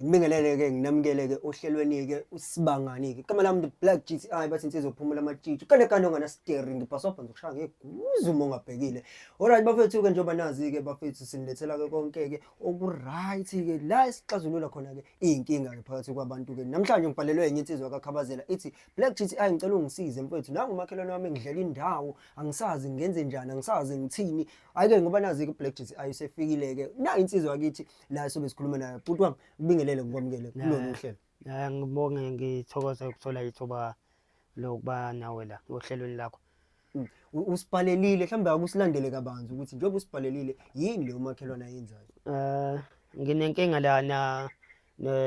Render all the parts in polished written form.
Ngibingelele-ke nginamukele-ke ohlelweni-ke usibangani-ke. Igama lami Black GTI bathi insizwa ukuphumula amatshitshi. Kane ongana-steering ngibhasofa ngizokushaya ngeguzu uma ungabhekile. Alright bafethu-ke njengoba nazi-ke bafethu sinilethela-ke konke-ke oku-right-ke la esixazulula khona-ke iy'nkinga-ke phakathi kwabantu-ke. Namhlanje ngibhalelwe enye insizwa kaKhabazela ithi Black GTI ngicela ungisize mfethu. Nangumakhelwane wami engidlela indawo angisazi ngenze njani angisazi ngithini. Hhayi-ke ngoba nazi-ke Black GTI usefikile-ke na insizwa yakithi la sobe sikhuluma nayo. Bhuti wami ngibingelele ngikwamukele kulolu hlelo. Ngibonge ngithokoza ukuthola ithuba lokuba nawe la ohlelweni lakho. Usibhalelile mhlawumbe akusilandele kabanzi ukuthi njengoba usibhalelile yini leyo makhelwane ayenzayo? Nginenkinga la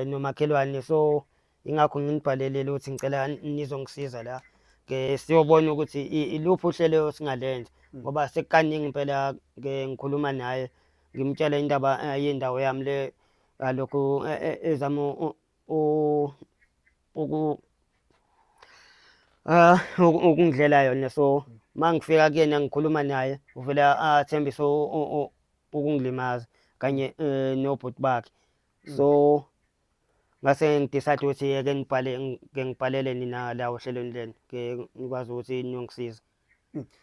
nomakhelwane, so ingakho nginibhalelile ukuthi ngicela nizongisiza la. Ke siyobona ukuthi iluphi uhlelo singalenza ngoba sekukaningi impela ke ngikhuluma naye ngimtshela indaba yendawo yami le lokhu ezama ukungidlela yona. So mangifika kuyena ngikhuluma naye uvela athembise ukungilimaza kanye nobhuti bakhe. So ngase ngidecide ukuthi ake ngibhalele nina la ohlelweni leni ke ngikwazi ukuthi niyongisiza.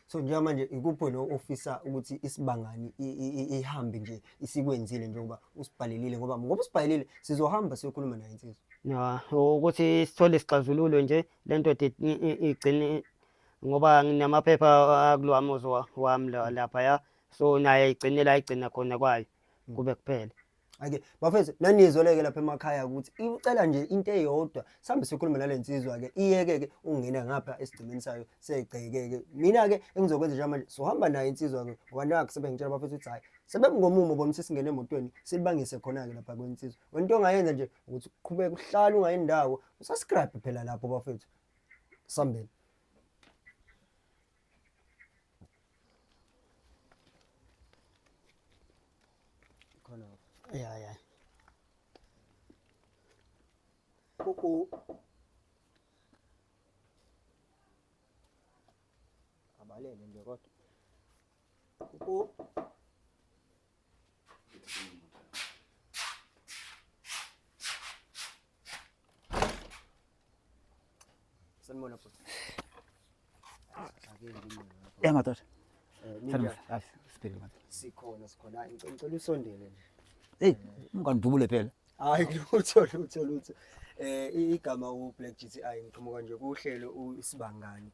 So njengamanje ikuphi lo ofisa ukuthi isibangani ihambe nje isikwenzile njengoba usibhalelile ngoba usibhalelile sizohamba siyokhuluma naye insizwa. Ya ukuthi sithole isixazululo nje lento igcine ngoba nginamaphepha akulowa muzi wami lapha ya. So naye ayigcina khona kwayo kube kuphela. Ake bafethu nanizoleke lapha emakhaya ukuthi icela nje into eyodwa sihambe sikhuluma nale nsizwa-ke iyeke-ke ungena ngapha esigcemeni sayo segceke-ke. Mina-ke engizokwenza njengamanje sohamba naye insizwa-ke wanaka sebengitshela bafethu ukuthi hhayi sebemngomumo bona sesingene emotweni silibangise khona-ke lapha kwensizwa. Wena into ongayenza nje ukuthi uqhubeke uhlale ungayi ndawo usascribe phela lapho bafethu sambeni. Ya. Abalele nje kodwa. Sanibona futhi. Madoda. Sikhona. Ngicela usondele nje. Hey, ungandubule phela. Hayi lutho. Igama uBlack GTI ngiqhamuka nje kuhlelo usibangani.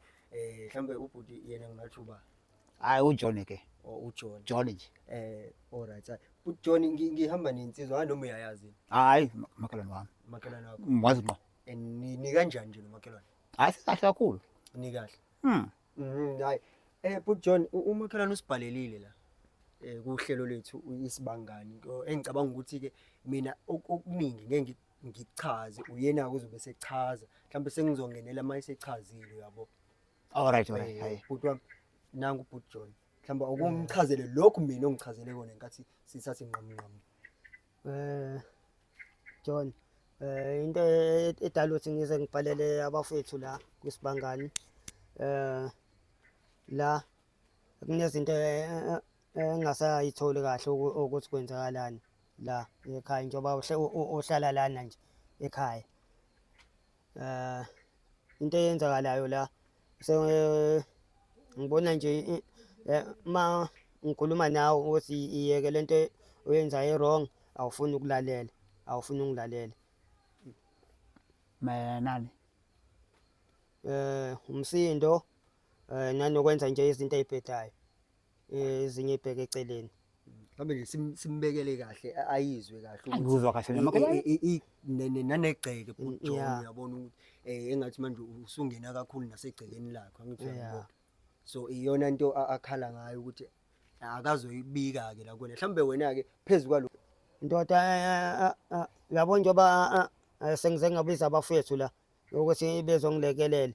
Mhlambe ubhuti yena ngingathi uba. Hayi uJohn ke. uJohn. John nje. Alright. uJohn ngihamba nensizwa noma uyayazi. Hayi makhelwane wami. Makhelwane wakho. Ngwazi ma. Ni kanjani nje nomakhelwane? Hayi sikahle kakhulu. Ni kahle. Hayi. uJohn umakhelwane usibhalelile la. Kuhlelo lethu isibangani engicabanga ukuthi ke mina okuningi ngeke ngichaze uyena kuzobe sechaza mhlawumbe sengizongenela mase echazile uyabo. Alright. Hayi. Bhuti wami nangu ubhuti John. Mhlawumbe ukumchazele lokhu mina ongichazele kona ngenkathi sithathe inqamu. John, into edala ukuthi ngize ngibhalele abafethu la kwisibangani la kunezinto engasayitholi kahle ukuthi kwenzakalani la ekhaya njengoba uhlala lana nje ekhaya. Into eyenzakalayo la ngibona nje ma ngikhuluma nawe ukuthi iyeke lento oyenzayo wrong awufuni ungilalela. Nani? Umsindo nanokwenza nje izinto ezibhedayo ezinye ibheke eceleni. Mhlawumbe nje simbekele kahle ayizwe kahle Ngizwa kahle namakhelwane nanegceke bhuti John uyabona ukuthi engathi manje usungena kakhulu nasegcekeni lakho angithola. So iyona into akhala ngayo ukuthi akazoyibika ke la kuwena. Mhlambe wena ke phezulu kwalo Ndoda yabo njoba sengize ngabiza abafethu la ukuthi bezongilekelela.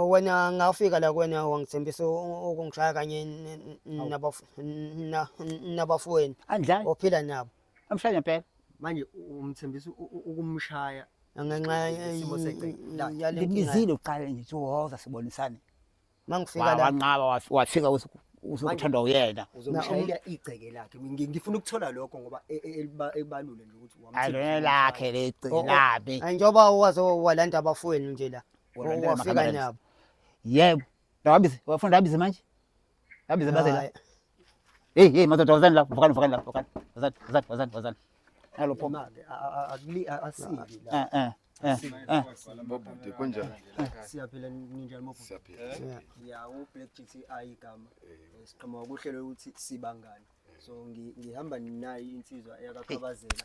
Wena ngafika la kuwena wangithembisa ukungishaya kanye nabafweni andlani ophila nabo. amshaya phela manje umthembisa ukumshaya ngenxa ngizile uqala nje uwoza sibonisane. Mangifika la Wanqaba wafika uzokuthandwa uyena. uzomshayela igceke lakhe. Ngifuna ukuthola lokho ngoba ebalule nje ukuthi Alona lakhe lecelabe. Njengoba waze walanda abafowenu nje la. Walandela Wafika amakamera. nabo. Yebo. Lawabizi, wafunda abizi manje? Abizi bazela. Hayi. Hey, madoda wazani la, vukani la, vukani. Wazani. Nalo pho. asiki la. Bobude kunjani? Siyaphila ninjani mofo? Siyaphila. Ya uBlack GTI igama. Siqhamuka kuhlelo ukuthi sibangane. So ngihamba nayo insizwa yakaqhabazela.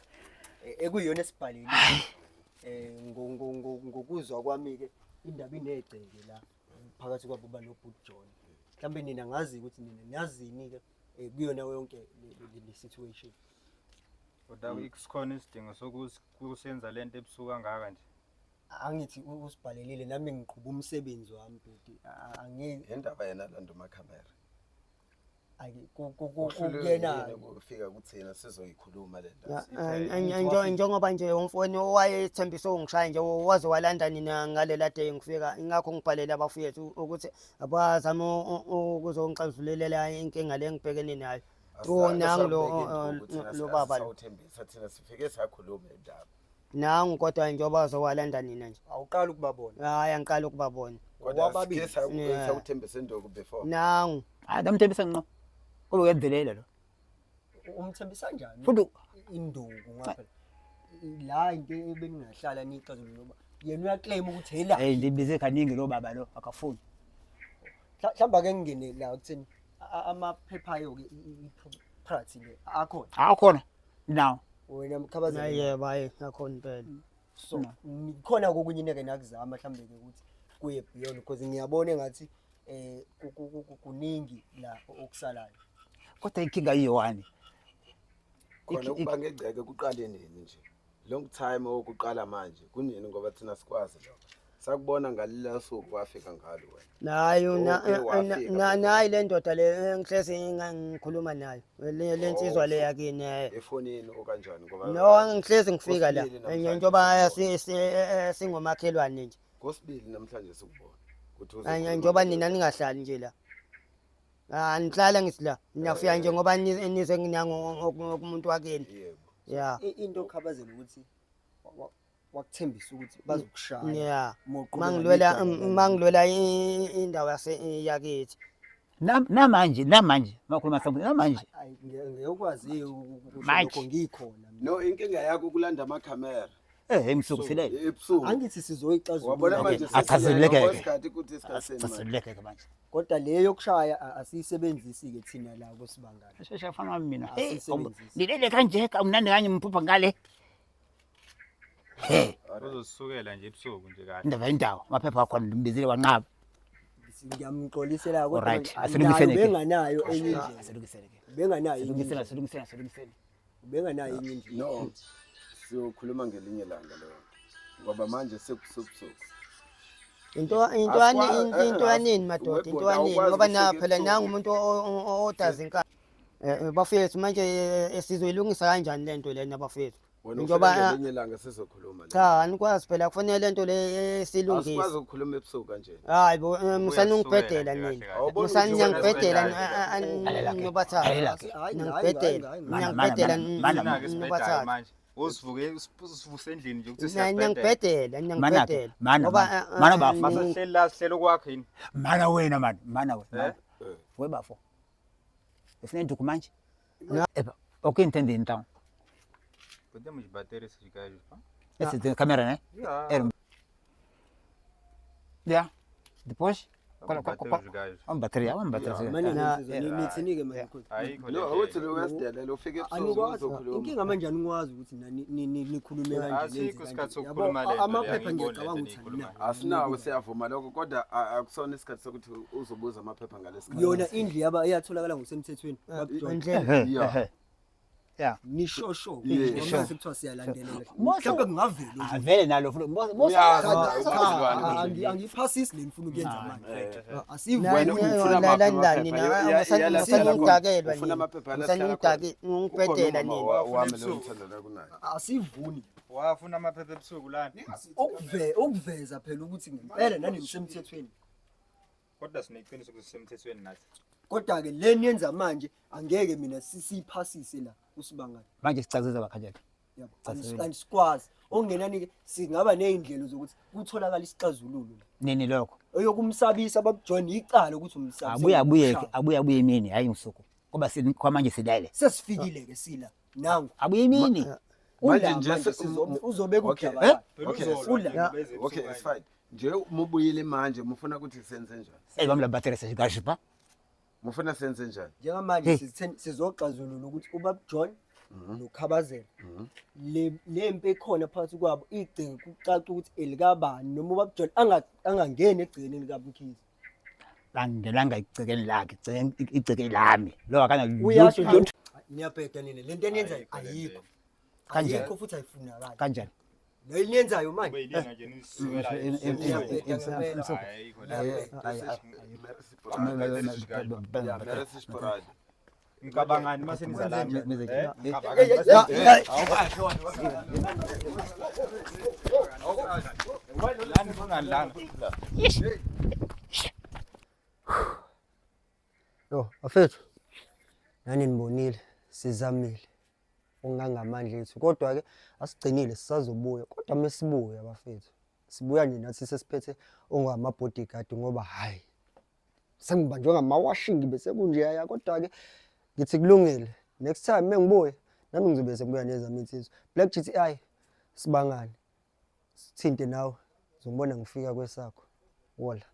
Ekuyiyona esibhalile. Ngokuzwa kwami ke indaba inegceke la phakathi kwaBuba noBoot John. Mhlambe nina ngazi ukuthi nina niyazini ke kuyona yonke le situation. Kodwa isikhona isidingo sokusenza lento ebusuku kangaka nje. Angithi usibhalelile nami ngiqhuba umsebenzi wami bhuti. Angeke Indaba yena lando makamera. kuyena Kufika kuthina sizoyikhuluma le ndaba. Njengoba nje umfowenu owayethembise ungishaya nje waze walanda nina ngalela day ngifika ingakho ngibhalela abafowethu ukuthi abazama ukuzongixazululela inkinga le ngibhekene nayo. Nangu lo baba lo. Sawuthembisa thina sifike sakhuluma indaba. Nangu kodwa njengoba wazowalanda nina nje. awuqala ukubabona. Hayi angiqala ukubabona. Kodwa Wababili. sike sawuthembisa induku before. Nangu Hayi damthembisa ngqo. Kube uyenzelela lo. Umthembisa kanjani? Futhi Induku ngapha. La into ebeningahlala nixazulule ngoba yena uyaclaim ukuthi hela. hey ndibize kaningi lo baba lo akafuni. Mhlamba ke ngingene la ukuthini amaphepha ayo ke iproperty le akhona. Akhona. Now. Wena mkhabazela. yebo hayi akhona impela. So khona kokunye neke nakuzama mhlambe ke ukuthi kuye beyond because ngiyabona engathi kuningi la okusalayo. Kodwa inkinga yiwani. Khona ukuba ngegceke kuqale nini nje. Long time okuqala manje kunini ngoba thina sikwazi lo. Sakubona ngalila suku wafika ngalo wena. Nayo wafika. nayi le ndoda le ngihlezi ngikhuluma nayo le nsizwa le yakini Efonini okanjani ngoba no ngihlezi ngifika la Kosibili namhlanje njengoba singomakhelwane nje kosibili namhlanje sikubona ukuthi njengoba nina ningahlali nje la nihlala ngithi la niyafika nje ngoba nize nginango umuntu wakini yebo. ya Into okhabazela ukuthi wakuthembisa ukuthi bazokushaya. ya Moqhubeka mangilwela indawo yakithi Namanje makhuluma sambu namanje. ngiyokwazi Manje. lokho ngikhona. No inkinga yakho kulanda amakamera. Emsuku silele. Ebusuku. Angithi sizoyixazulula. Wabona manje Achazeleke-ke. sesikhathi ukuthi isikhathi manje. Sasileke manje. Kodwa leyo yokushaya asiyisebenzisi ke thina la kusibangana. Shesha fana mina. Asiyisebenzisi. Nilele kanje umnandi kanye mphupha ngale. Uzosukela nje ebusuku nje kahle. Indawo amaphepha akho ndimbizile wanqaba. Ngiyamxolisela kodwa Alright, asilungisene ke. benganayo enye indlela. Asilungisele. Benganayo enye indlela. Silungisele. Benganayo enye indlela. No. Siyokhuluma ngelinye langa lo. Ngoba manje sekusuku. into yanini madoda into yanini ngoba na Awukwazi phela ukufika nangu umuntu odazi inkani bafethu manje sizoyilungisa kanjani lento le nabafethu Wena njengoba ufika ngelinye langa sizokhuluma la. cha anikwazi phela kufanele lento le Asikwazi silungise ukukhuluma ebusuku kanje. hayi bo musanungibhedela Uyasukela nje nina kahle Awuboni musanyangibhedela Alelake. nobathatha ngibhedela ngiyangibhedela Mina-ke sibhedayo nobathatha manje. Usivuse endlini nje ukuthi ngiyangibhedela Mana bafo. Masahleli la sihlelo kwakho yini? Mana wena man. Mana wena. Eh? Webafo. Ufuna induku manje? Eba. Okay entende então. Podemos bater esses gajos, pá? Essa tem câmera, né? Yeah. Já. Depois? Vamos bater os gajos. Vamos bater. Manje Na- nithinike manje kodwa. Aí, No, awuthi lo wesidelela ufike ebusuku Anikwazi uzokhuluma. inkinga manje anikwazi ukuthi nikhulume kanje. Asikho isikhathi sokukhuluma le nto, Amaphepha angiboni ngiyacabanga le ukuthi nto niyikhuluma. aninawo. Asinawo siyavuma lokho kodwa akusona isikhathi sokuthi uzobuza amaphepha ngalesikhathi. Yona indlu iyatholakala ngosemthethweni. Yeah. Yeah. Nishosho Yeah. ngoba sekuthiwa siyalandelela. Mose- Mhlawumbe kungavela ukuthi Vele nalo futhi. angiyiphasisi le ngifuna ukuyenza manje. Wena Asivuni ufuna musanungidakelwa ufuna amaphepha ngibhedela nini wami lo mthandana kunayo. asivuni Wafuna amaphepha ebusuku lana. ukuveza phela ukuthi ngempela nani ngisemthethweni. Kodwa sineqiniso ukuthi sisemthethweni nathi. kodwa-ke le niyenza manje angeke mina siyiphasise la uSibangani. Manje sicacise bakhanjani. Yabo, andisikwazi okungenani-ke singaba ney'ndlela zokuthi kutholakala isixazululo la. Nini lokho? Eyokumsabisa babuJohn icala ukuthi umsabise. Abuye imini hayi ngisuku. Ngoba kwamanje silele. Sesifikile-ke sila nangu Abuye imini. Manje nje uzobeka Okay. udaba. Okay. Ula. Okay, it's fine. Nje mubuyile manje mufuna ukuthi senze njani? Bamla battery sesigashipa. Mufuna senze njani? Njengamanje sizoxazulula ukuthi ubabuJohn noKhabazela lempi ekhona phakathi kwabo igcine kucaca ukuthi elikabani noma ubabuJohn angangeni egcekeni likaMkhize. Langelanga igcekeni lakhe, igcekeni lami. Lo akana Uyasho nje niyabheka nini lento eniyenzayo ayikho. Kanjani? Ayikho futhi ayifunakali. kanjani. Lo eniyenzayo manje. Beyilinga nje nisukela Mere sisiporadi. ngicabangani mase nizalami lani kungalanga Yo, afethu. Nani nibonile sizamile. Ungangamandla ethu kodwa ke asigcinile sisazobuya kodwa mesibuya bafethu. Sibuya nje nathi sesiphethe ongama bodyguard ngoba hayi sengibanjwe ngamawashing bese kunje yaya kodwa ke ngithi kulungile. Next time mengibuya nami ngizobe sengibuya nezami insizwa. Black GTI Sibangani. Sithinte nawe uzobona ngifika kwesakho. Wola.